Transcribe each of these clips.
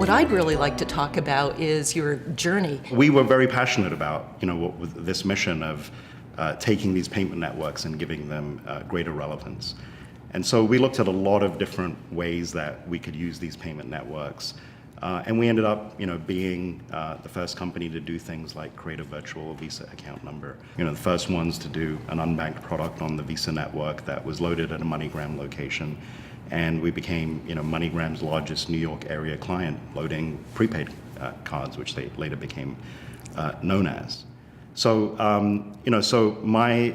What I'd really like to talk about is your journey. We were very passionate about, with this mission of taking these payment networks and giving them greater relevance. And so we looked at a lot of different ways that we could use these payment networks. And we ended up, being the first company to do things like create a virtual Visa account number. The first ones to do an unbanked product on the Visa network that was loaded at a MoneyGram location. And we became, MoneyGram's largest New York area client, loading prepaid cards, which they later became known as. So, so my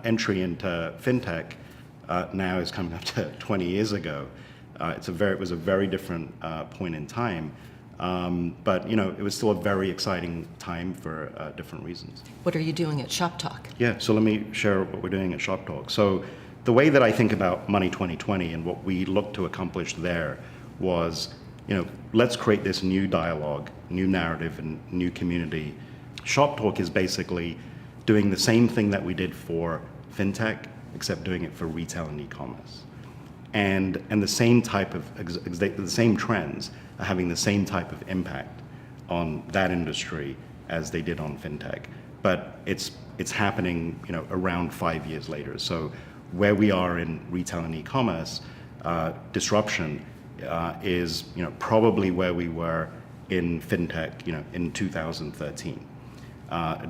entry into fintech now is coming up to 20 years ago. It was a very different point in time, but it was still a very exciting time for different reasons. What are you doing at Shoptalk? Yeah, so let me share what we're doing at Shoptalk. So the way that I think about Money 2020 and what we looked to accomplish there was, let's create this new dialogue, new narrative, and new community. Shoptalk is basically doing the same thing that we did for fintech, except doing it for retail and e-commerce. And the same type of, the same trends are having the same type of impact on that industry as they did on fintech. But it's happening, around 5 years later. So where we are in retail and e-commerce, disruption is, probably where we were in fintech, in 2013.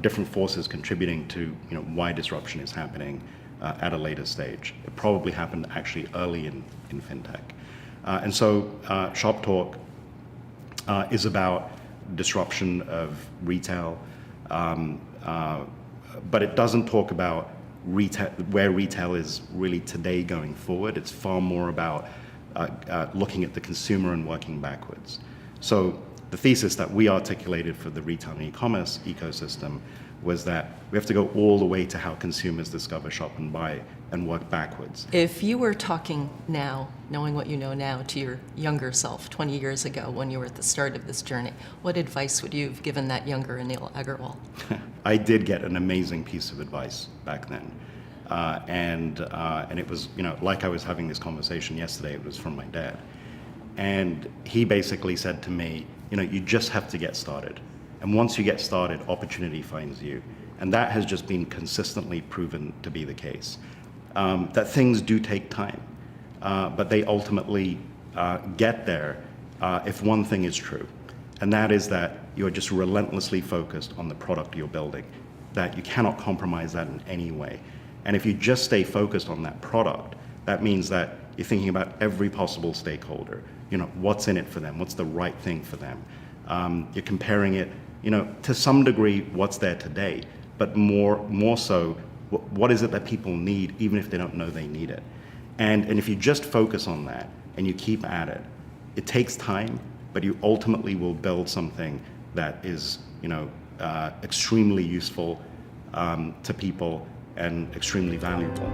Different forces contributing to, why disruption is happening at a later stage. It probably happened actually early in fintech. And so Shoptalk is about disruption of retail, but it doesn't talk about where retail is really today going forward. It's far more about looking at the consumer and working backwards. So the thesis that we articulated for the retail and e-commerce ecosystem was that we have to go all the way to how consumers discover, shop, and buy, and work backwards. If you were talking now, knowing what you know now, to your younger self 20 years ago when you were at the start of this journey, what advice would you have given that younger Anil Aggarwal? I did get an amazing piece of advice back then. And it was, like I was having this conversation yesterday, it was from my dad. And he basically said to me, you just have to get started. And once you get started, opportunity finds you. And that has just been consistently proven to be the case. That things do take time, but they ultimately get there if one thing is true. And that is that you're just relentlessly focused on the product you're building, that you cannot compromise that in any way. And if you just stay focused on that product, that means that you're thinking about every possible stakeholder. What's in it for them? What's the right thing for them? You're comparing it, to some degree, what's there today, but more so, what is it that people need, even if they don't know they need it? And if you just focus on that and you keep at it, it takes time, but you ultimately will build something that is, extremely useful to people and extremely valuable.